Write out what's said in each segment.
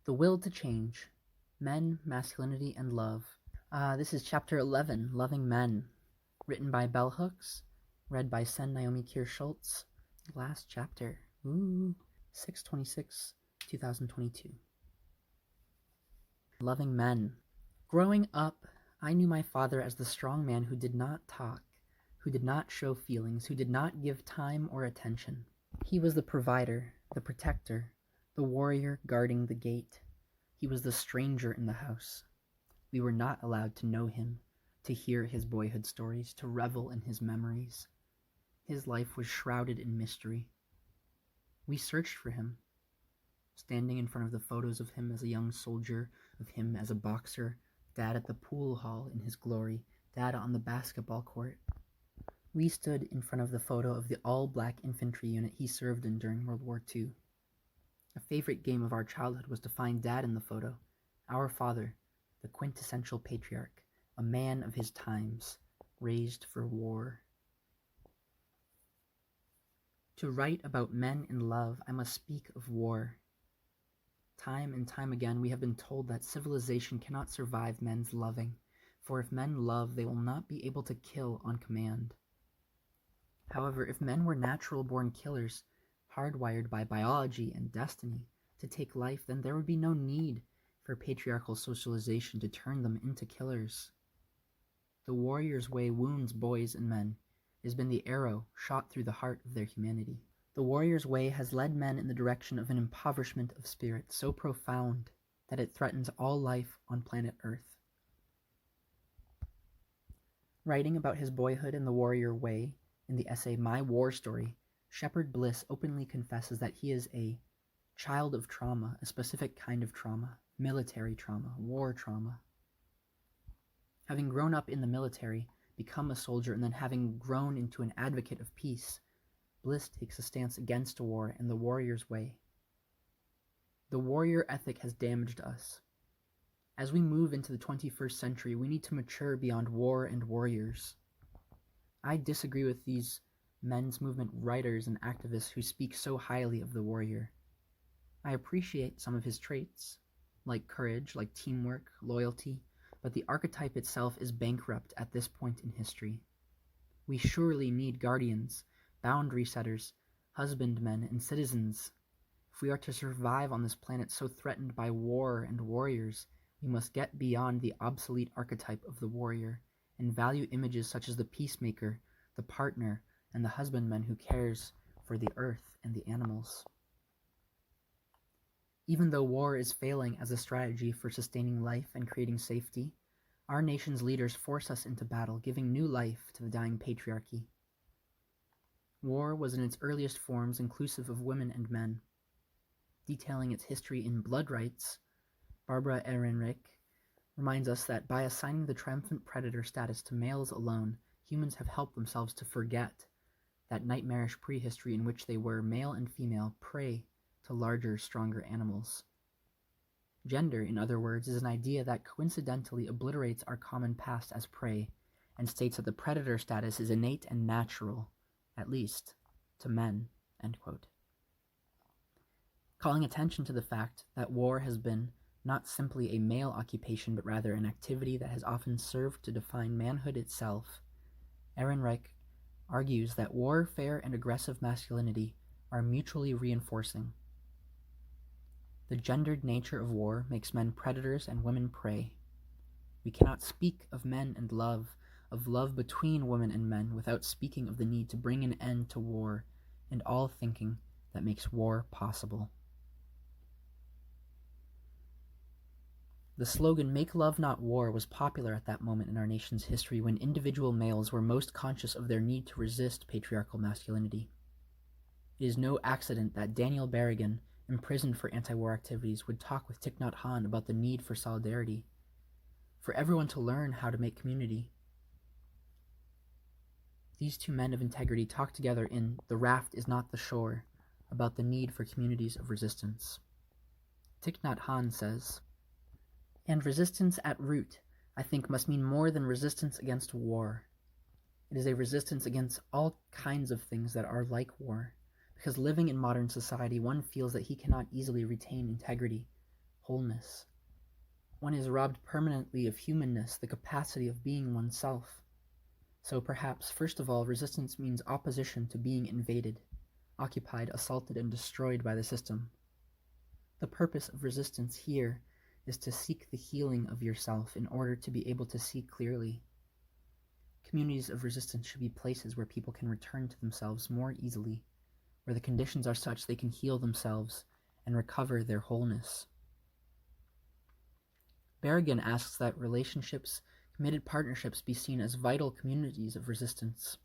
The Will to Change, Men, Masculinity, and Love. This is Chapter 11, Loving Men, written by Bell Hooks, read by Naomi Kirst-Schultz. Last chapter. 6/26, 2022. Loving Men. Growing up, I knew my father as the strong man who did not talk, who did not show feelings, who did not give time or attention. He was the provider, the protector, the warrior guarding the gate. He was the stranger in the house. We were not allowed to know him, to hear his boyhood stories, to revel in his memories. His life was shrouded in mystery. We searched for him, standing in front of the photos of him as a young soldier, of him as a boxer, Dad at the pool hall in his glory, Dad on the basketball court. We stood in front of the photo of the all-black infantry unit he served in during World War II. A favorite game of our childhood was to find Dad in the photo, our father, the quintessential patriarch, a man of his times, raised for war. To write about men in love, I must speak of war. Time and time again, we have been told that civilization cannot survive men's loving, for if men love, they will not be able to kill on command. However, if men were natural-born killers, hardwired by biology and destiny to take life, then there would be no need for patriarchal socialization to turn them into killers. The warrior's way wounds boys and men. It has been the arrow shot through the heart of their humanity. The warrior's way has led men in the direction of an impoverishment of spirit so profound that it threatens all life on planet Earth. Writing about his boyhood and the warrior way in the essay My War Story, Shepard Bliss openly confesses that he is a child of trauma, a specific kind of trauma, military trauma, war trauma. Having grown up in the military, become a soldier, and then having grown into an advocate of peace, Bliss takes a stance against war and the warrior's way. The warrior ethic has damaged us. As we move into the 21st century, we need to mature beyond war and warriors. I disagree with these men's movement writers and activists who speak so highly of the warrior. I appreciate some of his traits, like courage, like teamwork, loyalty, but the archetype itself is bankrupt at this point in history. We surely need guardians, boundary setters, husbandmen, and citizens. If we are to survive on this planet so threatened by war and warriors, we must get beyond the obsolete archetype of the warrior and value images such as the peacemaker, the partner, and the husbandman who cares for the earth and the animals. Even though war is failing as a strategy for sustaining life and creating safety, our nation's leaders force us into battle, giving new life to the dying patriarchy. War was in its earliest forms inclusive of women and men. Detailing its history in Blood Rights, Barbara Ehrenreich reminds us that by assigning the triumphant predator status to males alone, humans have helped themselves to forget that nightmarish prehistory in which they were, male and female, prey to larger, stronger animals. Gender, in other words, is an idea that coincidentally obliterates our common past as prey and states that the predator status is innate and natural, at least to men, end quote. Calling attention to the fact that war has been not simply a male occupation, but rather an activity that has often served to define manhood itself, Ehrenreich argues that warfare and aggressive masculinity are mutually reinforcing. The gendered nature of war makes men predators and women prey. We cannot speak of men and love, of love between women and men, without speaking of the need to bring an end to war and all thinking that makes war possible. The slogan, "Make love not war," was popular at that moment in our nation's history when individual males were most conscious of their need to resist patriarchal masculinity. It is no accident that Daniel Berrigan, imprisoned for anti-war activities, would talk with Thich Nhat Hanh about the need for solidarity, for everyone to learn how to make community. These two men of integrity talk together in The Raft is Not the Shore about the need for communities of resistance. Thich Nhat Hanh says, "And resistance at root, I think, must mean more than resistance against war. It is a resistance against all kinds of things that are like war, because living in modern society, one feels that he cannot easily retain integrity, wholeness. One is robbed permanently of humanness, the capacity of being oneself. So perhaps, first of all, resistance means opposition to being invaded, occupied, assaulted, and destroyed by the system. The purpose of resistance here is to seek the healing of yourself in order to be able to see clearly. Communities of resistance should be places where people can return to themselves more easily, where the conditions are such they can heal themselves and recover their wholeness. Berrigan asks that relationships, committed partnerships be seen as vital communities of resistance.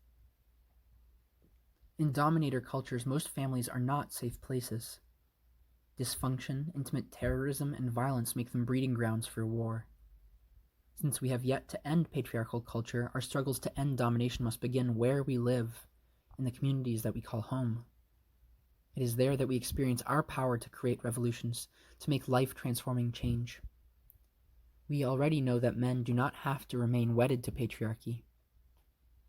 In dominator cultures, most families are not safe places. Dysfunction, intimate terrorism, and violence make them breeding grounds for war. Since we have yet to end patriarchal culture, our struggles to end domination must begin where we live, in the communities that we call home. It is there that we experience our power to create revolutions, to make life-transforming change. We already know that men do not have to remain wedded to patriarchy.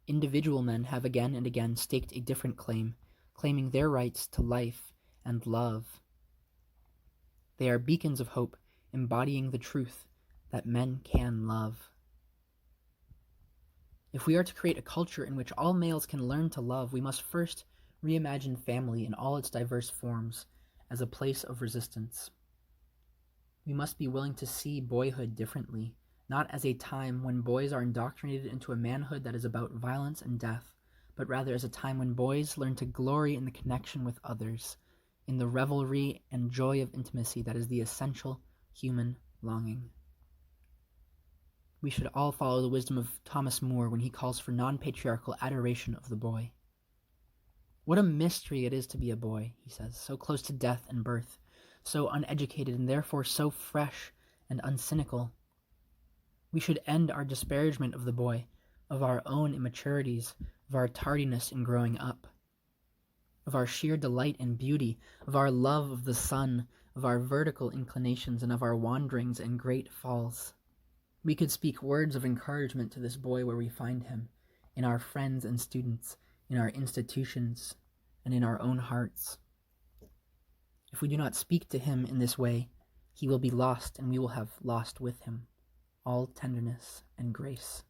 Individual men have again and again staked a different claim, claiming their rights to life and love. They are beacons of hope, embodying the truth that men can love. If we are to create a culture in which all males can learn to love, we must first reimagine family in all its diverse forms as a place of resistance. We must be willing to see boyhood differently, not as a time when boys are indoctrinated into a manhood that is about violence and death, but rather as a time when boys learn to glory in the connection with others, in the revelry and joy of intimacy that is the essential human longing. We should all follow the wisdom of Thomas More when he calls for non-patriarchal adoration of the boy. What a mystery it is to be a boy, he says, so close to death and birth, so uneducated and therefore so fresh and uncynical. We should end our disparagement of the boy, of our own immaturities, of our tardiness in growing up, of our sheer delight in beauty, of our love of the sun, of our vertical inclinations, and of our wanderings and great falls. We could speak words of encouragement to this boy where we find him, in our friends and students, in our institutions, and in our own hearts. If we do not speak to him in this way, he will be lost, and we will have lost with him all tenderness and grace.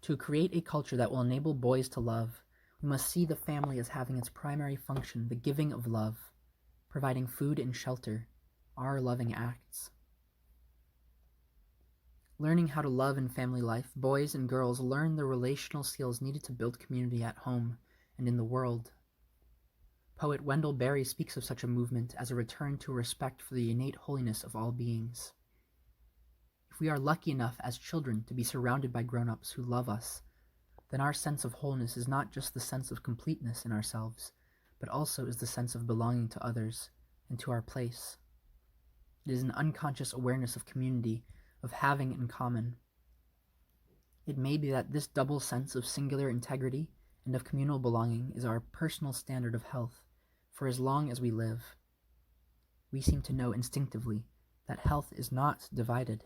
To create a culture that will enable boys to love, we must see the family as having its primary function, the giving of love, providing food and shelter, our loving acts. Learning how to love in family life, boys and girls learn the relational skills needed to build community at home and in the world. Poet Wendell Berry speaks of such a movement as a return to respect for the innate holiness of all beings. If we are lucky enough as children to be surrounded by grown-ups who love us, then our sense of wholeness is not just the sense of completeness in ourselves, but also is the sense of belonging to others and to our place. It is an unconscious awareness of community, of having in common. It may be that this double sense of singular integrity and of communal belonging is our personal standard of health, for as long as we live. We seem to know instinctively that health is not divided.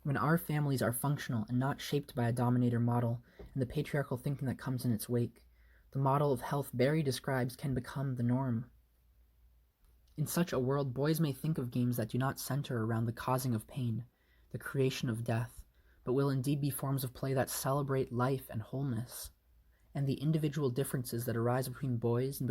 When our families are functional and not shaped by a dominator model and the patriarchal thinking that comes in its wake, the model of health Berry describes can become the norm. In such a world, boys may think of games that do not center around the causing of pain, the creation of death, but will indeed be forms of play that celebrate life and wholeness. And the individual differences that arise between boys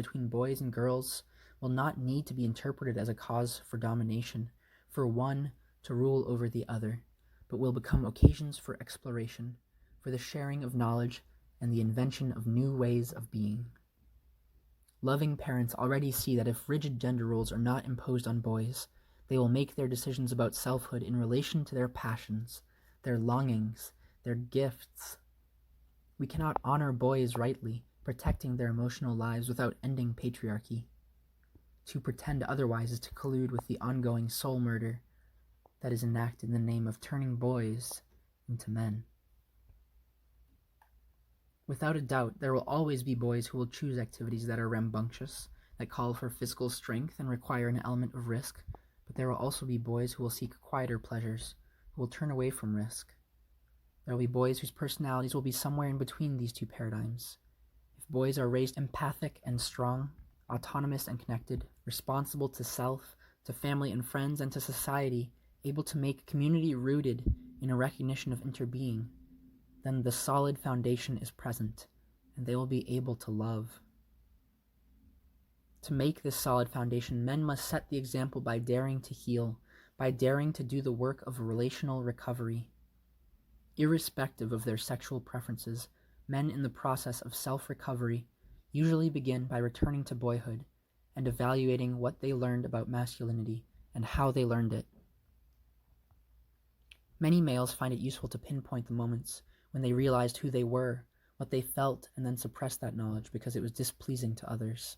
and girls will not need to be interpreted as a cause for domination, for one to rule over the other, but will become occasions for exploration, for the sharing of knowledge and the invention of new ways of being. Loving parents already see that if rigid gender roles are not imposed on boys, they will make their decisions about selfhood in relation to their passions, their longings, their gifts. We cannot honor boys rightly, protecting their emotional lives without ending patriarchy. To pretend otherwise is to collude with the ongoing soul murder that is enacted in the name of turning boys into men. Without a doubt, there will always be boys who will choose activities that are rambunctious, that call for physical strength and require an element of risk, but there will also be boys who will seek quieter pleasures, who will turn away from risk. There will be boys whose personalities will be somewhere in between these two paradigms. If boys are raised empathic and strong, autonomous and connected, responsible to self, to family and friends, and to society, able to make community rooted in a recognition of interbeing, then the solid foundation is present, and they will be able to love. To make this solid foundation, men must set the example by daring to heal, by daring to do the work of relational recovery. Irrespective of their sexual preferences, men in the process of self-recovery usually begin by returning to boyhood and evaluating what they learned about masculinity and how they learned it. Many males find it useful to pinpoint the moments when they realized who they were, what they felt, and then suppress that knowledge because it was displeasing to others.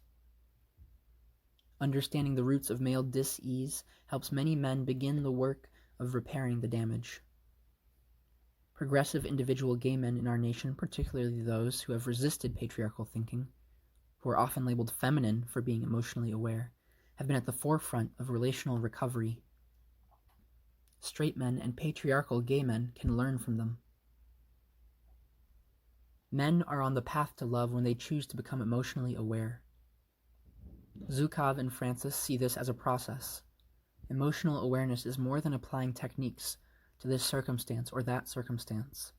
Understanding the roots of male dis-ease helps many men begin the work of repairing the damage. Progressive individual gay men in our nation, particularly those who have resisted patriarchal thinking, who are often labeled feminine for being emotionally aware, have been at the forefront of relational recovery. Straight men and patriarchal gay men can learn from them. Men are on the path to love when they choose to become emotionally aware. Zukov and Francis see this as a process. Emotional awareness is more than applying techniques to this circumstance or that circumstance.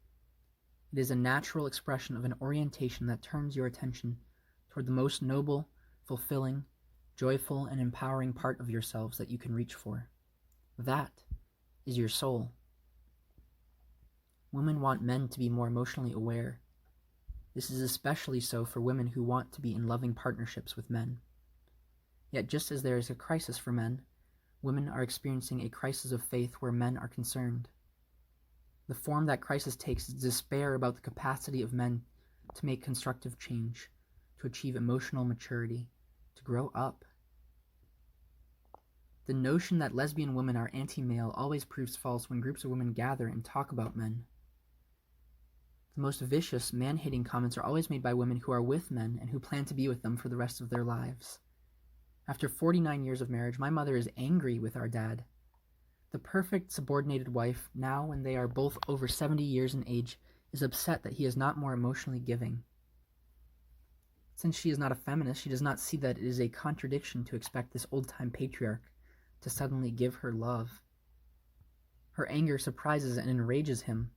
It is a natural expression of an orientation that turns your attention toward the most noble, fulfilling, joyful, and empowering part of yourselves that you can reach for. That is your soul. Women want men to be more emotionally aware. This is especially so for women who want to be in loving partnerships with men. Yet just as there is a crisis for men, women are experiencing a crisis of faith where men are concerned. The form that crisis takes is despair about the capacity of men to make constructive change, to achieve emotional maturity, to grow up. The notion that lesbian women are anti-male always proves false when groups of women gather and talk about men. The most vicious, man-hating comments are always made by women who are with men and who plan to be with them for the rest of their lives. After 49 years of marriage, my mother is angry with our dad. The perfect subordinated wife, now when they are both over 70 years in age, is upset that he is not more emotionally giving. Since she is not a feminist, she does not see that it is a contradiction to expect this old-time patriarch to suddenly give her love. Her anger surprises and enrages him.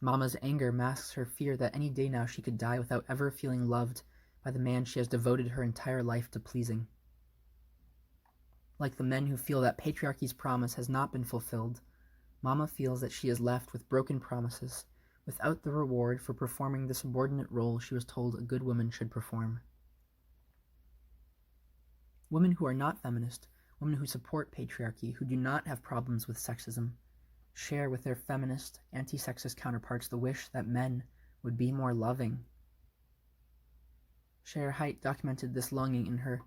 Mama's anger masks her fear that any day now she could die without ever feeling loved by the man she has devoted her entire life to pleasing. Like the men who feel that patriarchy's promise has not been fulfilled, Mama feels that she is left with broken promises, without the reward for performing the subordinate role she was told a good woman should perform. Women who are not feminist, women who support patriarchy, who do not have problems with sexism, share with their feminist, anti-sexist counterparts the wish that men would be more loving. Cher Haidt documented this longing in her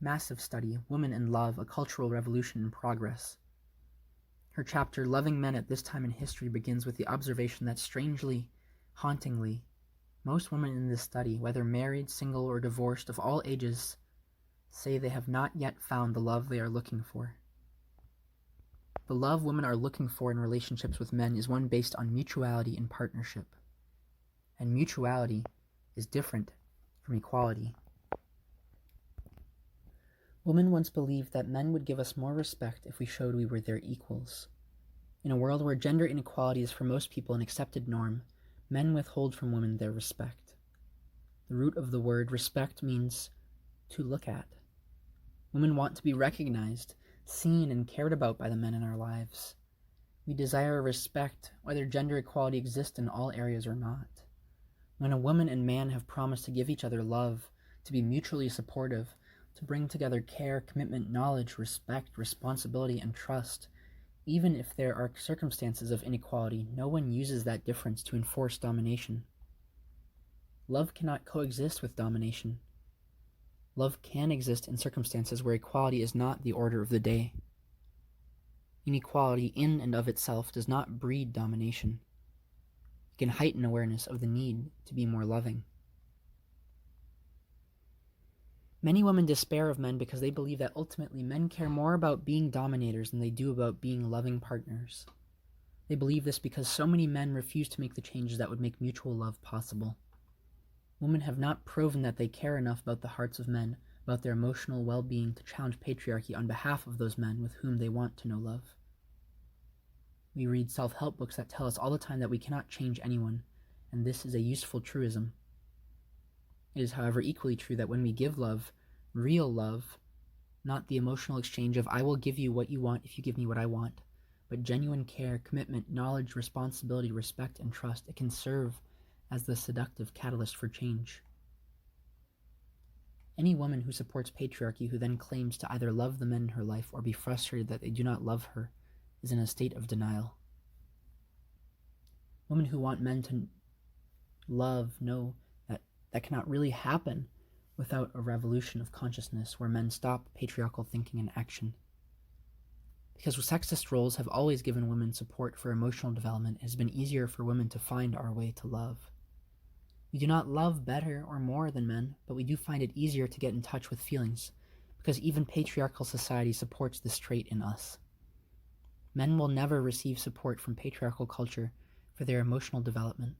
massive study, Women and Love, A Cultural Revolution in Progress. Her chapter, Loving Men at This Time in History, begins with the observation that strangely, hauntingly, most women in this study, whether married, single, or divorced, of all ages, say they have not yet found the love they are looking for. The love women are looking for in relationships with men is one based on mutuality and partnership. And mutuality is different from equality. Women once believed that men would give us more respect if we showed we were their equals. In a world where gender inequality is for most people an accepted norm, men withhold from women their respect. The root of the word respect means to look at. Women want to be recognized, seen, and cared about by the men in our lives. We desire respect, whether gender equality exists in all areas or not. When a woman and man have promised to give each other love, to be mutually supportive, to bring together care, commitment, knowledge, respect, responsibility, and trust, even if there are circumstances of inequality, no one uses that difference to enforce domination. Love cannot coexist with domination. Love can exist in circumstances where equality is not the order of the day. Inequality in and of itself does not breed domination. It can heighten awareness of the need to be more loving. Many women despair of men because they believe that ultimately men care more about being dominators than they do about being loving partners. They believe this because so many men refuse to make the changes that would make mutual love possible. Women have not proven that they care enough about the hearts of men, about their emotional well-being, to challenge patriarchy on behalf of those men with whom they want to know love. We read self-help books that tell us all the time that we cannot change anyone, and this is a useful truism. It is, however, equally true that when we give love, real love, not the emotional exchange of "I will give you what you want if you give me what I want," but genuine care, commitment, knowledge, responsibility, respect, and trust, it can serve as the seductive catalyst for change. Any woman who supports patriarchy, who then claims to either love the men in her life or be frustrated that they do not love her, is in a state of denial. Women who want men to love know that cannot really happen without a revolution of consciousness where men stop patriarchal thinking and action. Because sexist roles have always given women support for emotional development, it has been easier for women to find our way to love. We do not love better or more than men, but we do find it easier to get in touch with feelings, because even patriarchal society supports this trait in us. Men will never receive support from patriarchal culture for their emotional development.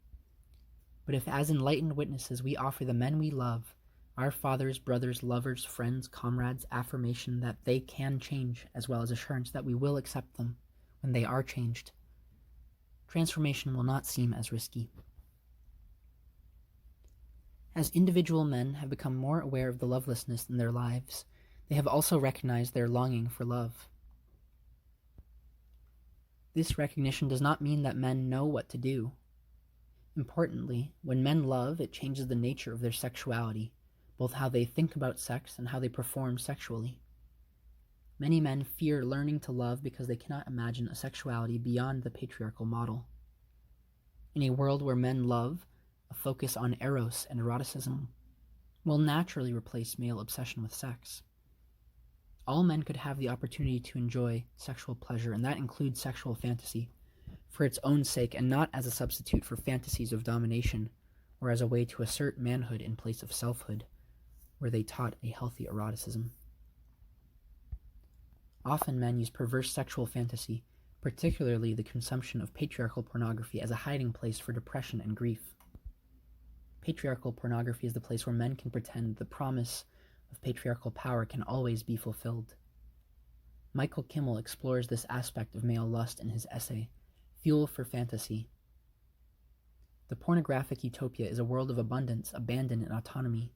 But if, as enlightened witnesses, we offer the men we love, our fathers, brothers, lovers, friends, comrades, affirmation that they can change, as well as assurance that we will accept them when they are changed, transformation will not seem as risky. As individual men have become more aware of the lovelessness in their lives, they have also recognized their longing for love. This recognition does not mean that men know what to do. Importantly, when men love, it changes the nature of their sexuality, both how they think about sex and how they perform sexually. Many men fear learning to love because they cannot imagine a sexuality beyond the patriarchal model. In a world where men love, a focus on eros and eroticism will naturally replace male obsession with sex. All men could have the opportunity to enjoy sexual pleasure, and that includes sexual fantasy, for its own sake and not as a substitute for fantasies of domination or as a way to assert manhood in place of selfhood, where they taught a healthy eroticism. Often men use perverse sexual fantasy, particularly the consumption of patriarchal pornography, as a hiding place for depression and grief. Patriarchal pornography is the place where men can pretend the promise of patriarchal power can always be fulfilled. Michael Kimmel explores this aspect of male lust in his essay, Fuel for Fantasy. The pornographic utopia is a world of abundance, abandon, and autonomy,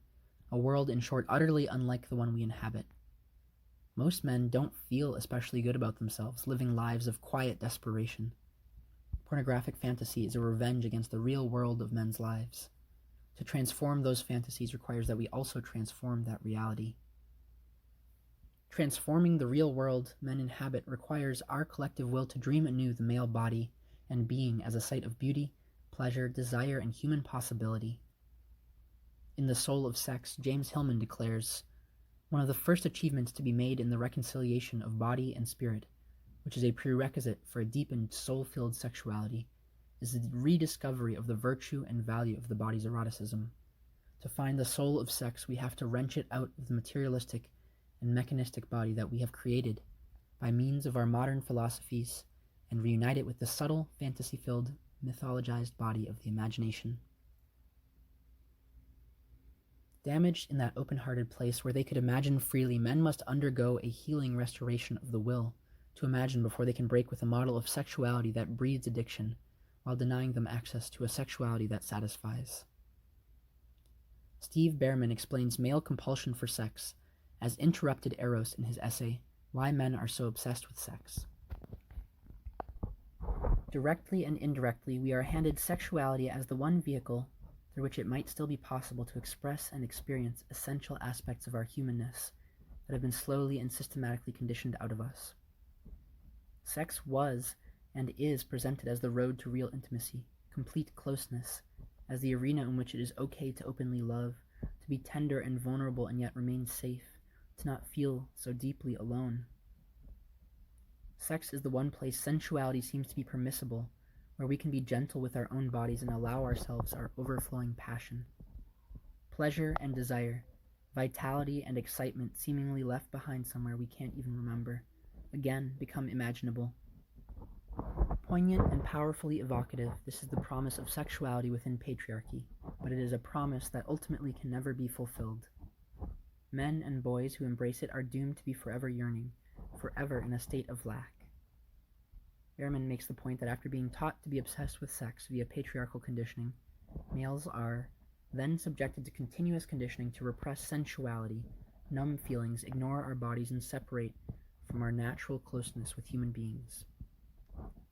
a world, in short, utterly unlike the one we inhabit. Most men don't feel especially good about themselves, living lives of quiet desperation. Pornographic fantasy is a revenge against the real world of men's lives. To transform those fantasies requires that we also transform that reality. Transforming the real world men inhabit requires our collective will to dream anew the male body and being as a site of beauty, pleasure, desire, and human possibility. In The Soul of Sex, James Hillman declares, "One of the first achievements to be made in the reconciliation of body and spirit, which is a prerequisite for a deepened soul-filled sexuality, is the rediscovery of the virtue and value of the body's eroticism. To find the soul of sex, we have to wrench it out of the materialistic and mechanistic body that we have created by means of our modern philosophies and reunite it with the subtle, fantasy-filled, mythologized body of the imagination." Damaged in that open-hearted place where they could imagine freely, men must undergo a healing restoration of the will to imagine before they can break with a model of sexuality that breeds addiction, while denying them access to a sexuality that satisfies. Steve Behrman explains male compulsion for sex as interrupted eros in his essay, Why Men Are So Obsessed with Sex. Directly and indirectly, we are handed sexuality as the one vehicle through which it might still be possible to express and experience essential aspects of our humanness that have been slowly and systematically conditioned out of us. Sex was and is presented as the road to real intimacy, complete closeness, as the arena in which it is okay to openly love, to be tender and vulnerable and yet remain safe, to not feel so deeply alone. Sex is the one place sensuality seems to be permissible, where we can be gentle with our own bodies and allow ourselves our overflowing passion. Pleasure and desire, vitality and excitement seemingly left behind somewhere we can't even remember, again become imaginable. Poignant and powerfully evocative, this is the promise of sexuality within patriarchy, but it is a promise that ultimately can never be fulfilled. Men and boys who embrace it are doomed to be forever yearning, forever in a state of lack. Behrman makes the point that after being taught to be obsessed with sex via patriarchal conditioning, males are then subjected to continuous conditioning to repress sensuality, numb feelings, ignore our bodies, and separate from our natural closeness with human beings.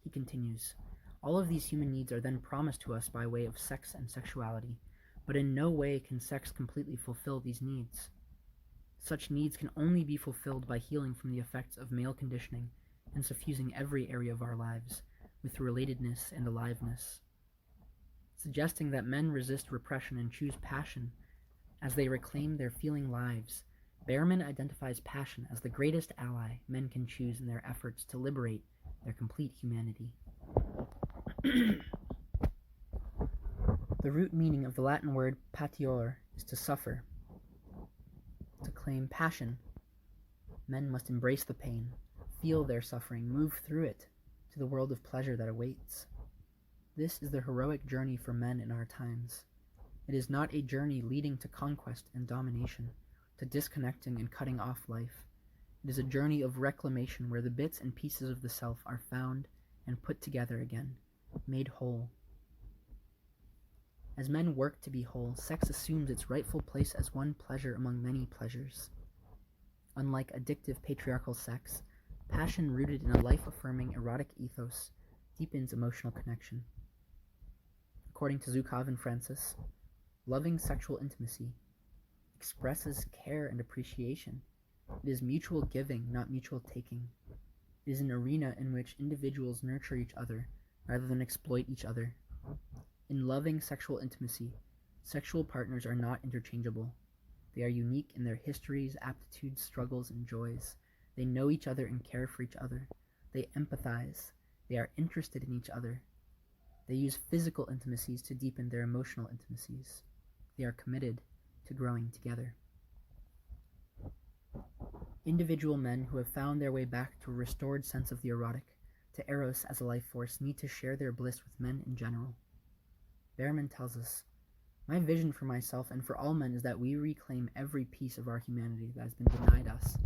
He continues, all of these human needs are then promised to us by way of sex and sexuality, but in no way can sex completely fulfill these needs. Such needs can only be fulfilled by healing from the effects of male conditioning and suffusing every area of our lives with relatedness and aliveness. Suggesting that men resist repression and choose passion as they reclaim their feeling lives, Behrman identifies passion as the greatest ally men can choose in their efforts to liberate their complete humanity. The root meaning of the Latin word patior is to suffer. To claim passion, men must embrace the pain, feel their suffering, move through it to the world of pleasure that awaits. This is the heroic journey for men in our times. It is not a journey leading to conquest and domination, to disconnecting and cutting off life. It is a journey of reclamation where the bits and pieces of the self are found and put together again, made whole. As men work to be whole, sex assumes its rightful place as one pleasure among many pleasures. Unlike addictive patriarchal sex, passion rooted in a life-affirming erotic ethos deepens emotional connection. According to Zukov and Francis, loving sexual intimacy expresses care and appreciation. It is mutual giving, not mutual taking. It is an arena in which individuals nurture each other rather than exploit each other. In loving sexual intimacy, sexual partners are not interchangeable. They are unique in their histories, aptitudes, struggles, and joys. They know each other and care for each other. They empathize. They are interested in each other. They use physical intimacies to deepen their emotional intimacies. They are committed to growing together. Individual men who have found their way back to a restored sense of the erotic, to Eros as a life force, need to share their bliss with men in general. Behrman tells us, my vision for myself and for all men is that we reclaim every piece of our humanity that has been denied us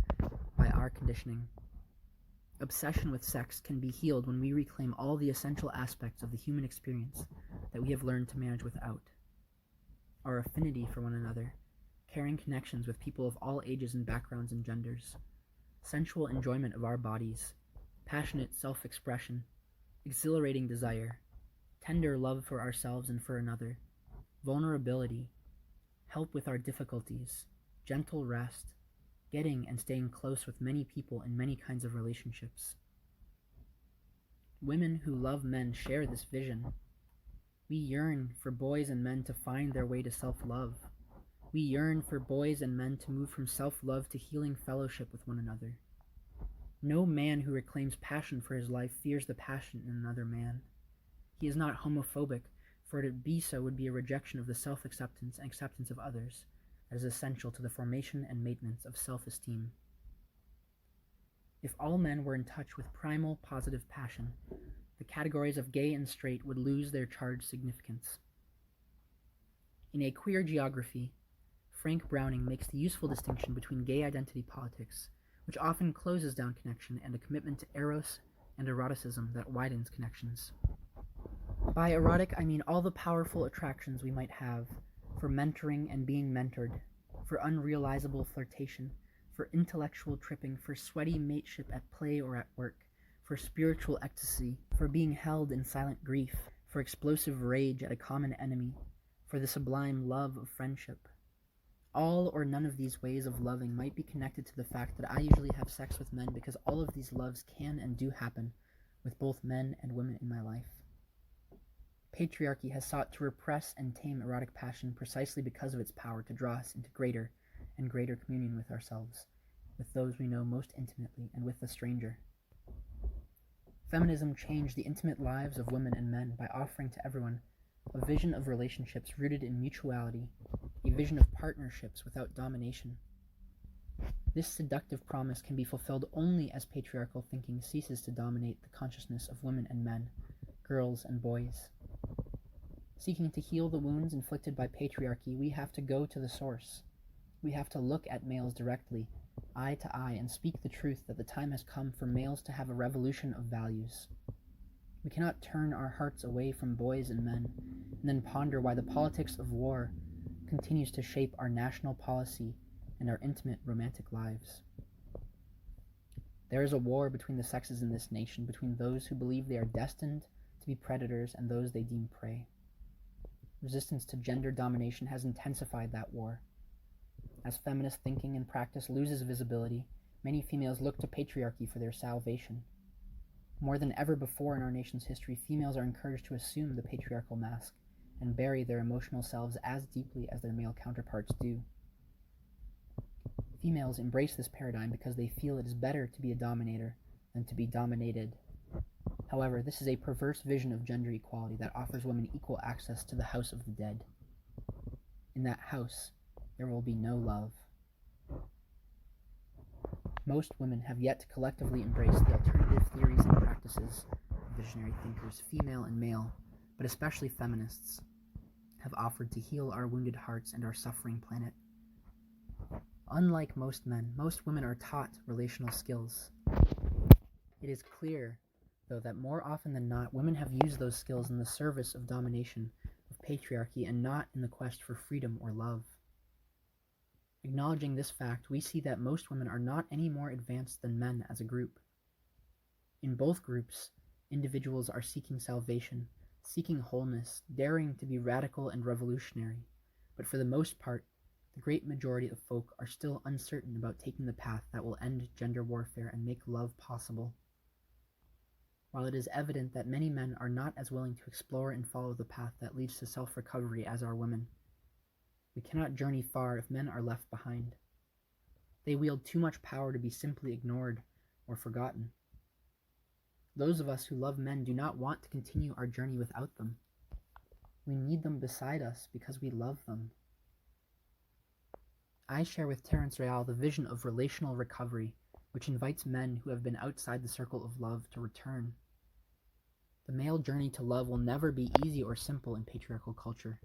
by our conditioning. Obsession with sex can be healed when we reclaim all the essential aspects of the human experience that we have learned to manage without. Our affinity for one another, caring connections with people of all ages and backgrounds and genders, sensual enjoyment of our bodies, passionate self-expression, exhilarating desire, tender love for ourselves and for another, vulnerability, help with our difficulties, gentle rest, getting and staying close with many people in many kinds of relationships. Women who love men share this vision. We yearn for boys and men to find their way to self-love. We yearn for boys and men to move from self-love to healing fellowship with one another. No man who reclaims passion for his life fears the passion in another man. He is not homophobic, for to be so would be a rejection of the self-acceptance and acceptance of others that is essential to the formation and maintenance of self-esteem. If all men were in touch with primal positive passion, the categories of gay and straight would lose their charged significance. In A Queer Geography, Frank Browning makes the useful distinction between gay identity politics, which often closes down connection, and a commitment to eros and eroticism that widens connections. By erotic, I mean all the powerful attractions we might have for mentoring and being mentored, for unrealizable flirtation, for intellectual tripping, for sweaty mateship at play or at work, for spiritual ecstasy, for being held in silent grief, for explosive rage at a common enemy, for the sublime love of friendship. All or none of these ways of loving might be connected to the fact that I usually have sex with men because all of these loves can and do happen with both men and women in my life. Patriarchy has sought to repress and tame erotic passion precisely because of its power to draw us into greater and greater communion with ourselves, with those we know most intimately, and with the stranger. Feminism changed the intimate lives of women and men by offering to everyone a vision of relationships rooted in mutuality, a vision of partnerships without domination. This seductive promise can be fulfilled only as patriarchal thinking ceases to dominate the consciousness of women and men, girls and boys. Seeking to heal the wounds inflicted by patriarchy, we have to go to the source. We have to look at males directly, eye to eye, and speak the truth that the time has come for males to have a revolution of values. We cannot turn our hearts away from boys and men, and then ponder why the politics of war continues to shape our national policy and our intimate romantic lives. There is a war between the sexes in this nation, between those who believe they are destined to be predators and those they deem prey. Resistance to gender domination has intensified that war. As feminist thinking and practice loses visibility, many females look to patriarchy for their salvation. More than ever before in our nation's history, females are encouraged to assume the patriarchal mask and bury their emotional selves as deeply as their male counterparts do. Females embrace this paradigm because they feel it is better to be a dominator than to be dominated. However, this is a perverse vision of gender equality that offers women equal access to the house of the dead. In that house, there will be no love. Most women have yet to collectively embrace the alternative theories and practices of visionary thinkers, female and male, but especially feminists, have offered to heal our wounded hearts and our suffering planet. Unlike most men, most women are taught relational skills. It is clear, though, that more often than not, women have used those skills in the service of domination, of patriarchy, and not in the quest for freedom or love. Acknowledging this fact, we see that most women are not any more advanced than men as a group. In both groups, individuals are seeking salvation, seeking wholeness, daring to be radical and revolutionary, but for the most part, the great majority of folk are still uncertain about taking the path that will end gender warfare and make love possible. While it is evident that many men are not as willing to explore and follow the path that leads to self-recovery as are women, we cannot journey far if men are left behind. They wield too much power to be simply ignored or forgotten. Those of us who love men do not want to continue our journey without them. We need them beside us because we love them. I share with Terence Real the vision of relational recovery, which invites men who have been outside the circle of love to return. The male journey to love will never be easy or simple in patriarchal culture.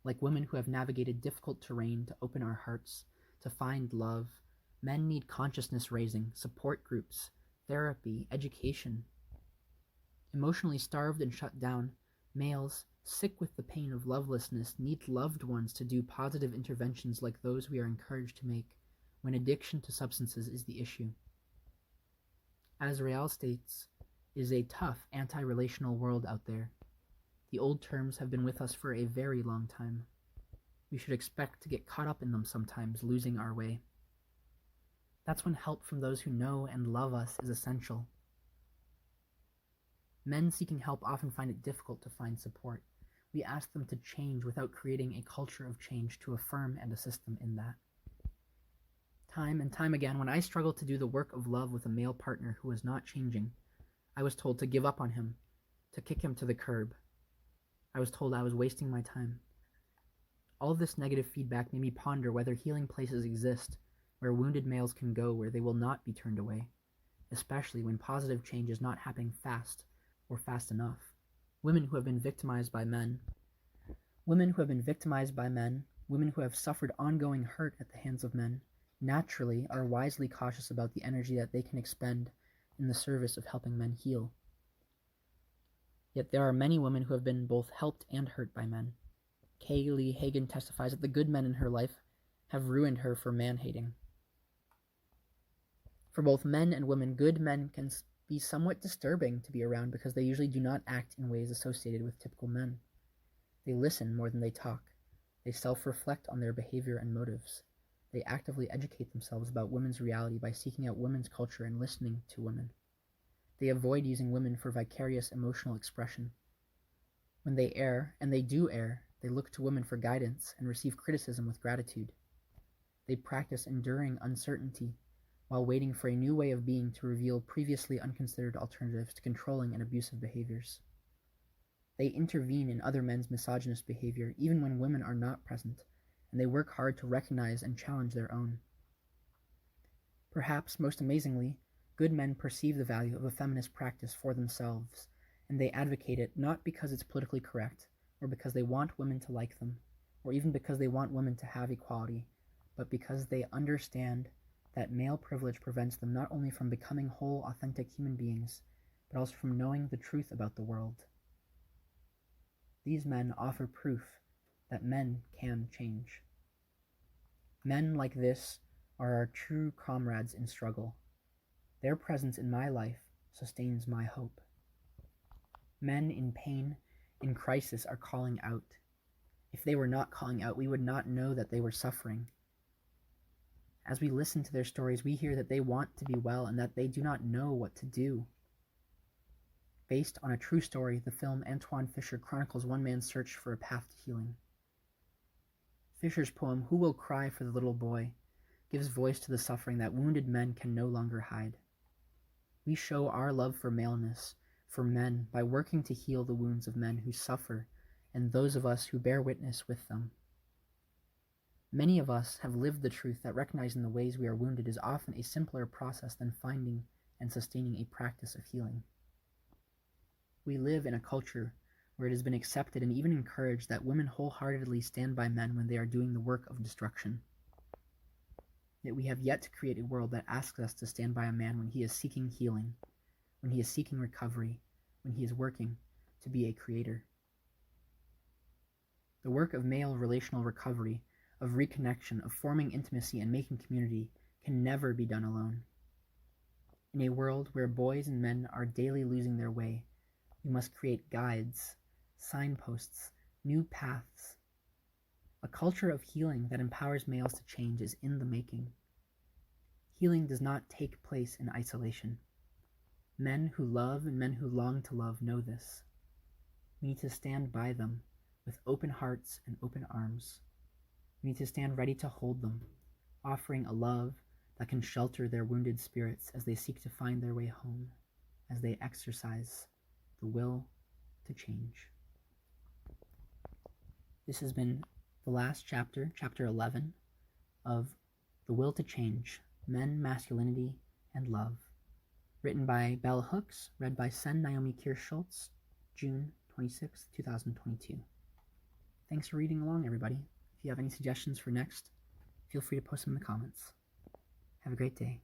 Like women who have navigated difficult terrain to open our hearts, to find love, men need consciousness raising, support groups, therapy, education. Emotionally starved and shut down, males, sick with the pain of lovelessness, need loved ones to do positive interventions like those we are encouraged to make when addiction to substances is the issue. As Real states, it is a tough, anti-relational world out there. The old terms have been with us for a very long time. We should expect to get caught up in them sometimes, losing our way. That's when help from those who know and love us is essential. Men seeking help often find it difficult to find support. We ask them to change without creating a culture of change to affirm and assist them in that. Time and time again, when I struggled to do the work of love with a male partner who was not changing, I was told to give up on him, to kick him to the curb. I was told I was wasting my time. All of this negative feedback made me ponder whether healing places exist where wounded males can go where they will not be turned away, especially when positive change is not happening fast or fast enough. Women who have been victimized by men, women who have suffered ongoing hurt at the hands of men, naturally are wisely cautious about the energy that they can expend in the service of helping men heal. Yet there are many women who have been both helped and hurt by men. Kaylee Hagan testifies that the good men in her life have ruined her for man-hating. For both men and women, good men can be somewhat disturbing to be around because they usually do not act in ways associated with typical men. They listen more than they talk. They self-reflect on their behavior and motives. They actively educate themselves about women's reality by seeking out women's culture and listening to women. They avoid using women for vicarious emotional expression. When they err, and they do err, they look to women for guidance and receive criticism with gratitude. They practice enduring uncertainty while waiting for a new way of being to reveal previously unconsidered alternatives to controlling and abusive behaviors. They intervene in other men's misogynist behavior even when women are not present, and they work hard to recognize and challenge their own. Perhaps, most amazingly, good men perceive the value of a feminist practice for themselves, and they advocate it not because it's politically correct, or because they want women to like them, or even because they want women to have equality, but because they understand that male privilege prevents them not only from becoming whole, authentic human beings, but also from knowing the truth about the world. These men offer proof that men can change. Men like this are our true comrades in struggle. Their presence in my life sustains my hope. Men in pain, in crisis, are calling out. If they were not calling out, we would not know that they were suffering. As we listen to their stories, we hear that they want to be well and that they do not know what to do. Based on a true story, the film Antoine Fisher chronicles one man's search for a path to healing. Fisher's poem, Who Will Cry for the Little Boy, gives voice to the suffering that wounded men can no longer hide. We show our love for maleness, for men, by working to heal the wounds of men who suffer and those of us who bear witness with them. Many of us have lived the truth that recognizing the ways we are wounded is often a simpler process than finding and sustaining a practice of healing. We live in a culture where it has been accepted and even encouraged that women wholeheartedly stand by men when they are doing the work of destruction. Yet we have yet to create a world that asks us to stand by a man when he is seeking healing, when he is seeking recovery, when he is working to be a creator. The work of male relational recovery, of reconnection, of forming intimacy and making community can never be done alone. In a world where boys and men are daily losing their way, we must create guides, signposts, new paths. A culture of healing that empowers males to change is in the making. Healing does not take place in isolation. Men who love and men who long to love know this. We need to stand by them with open hearts and open arms. We need to stand ready to hold them, offering a love that can shelter their wounded spirits as they seek to find their way home, as they exercise the will to change. This has been the last chapter, chapter 11, of The Will to Change, Men, Masculinity, and Love, written by Bell Hooks, read by Naomi Kirst-Schultz, June 26, 2022. Thanks for reading along, everybody. If you have any suggestions for next, feel free to post them in the comments. Have a great day.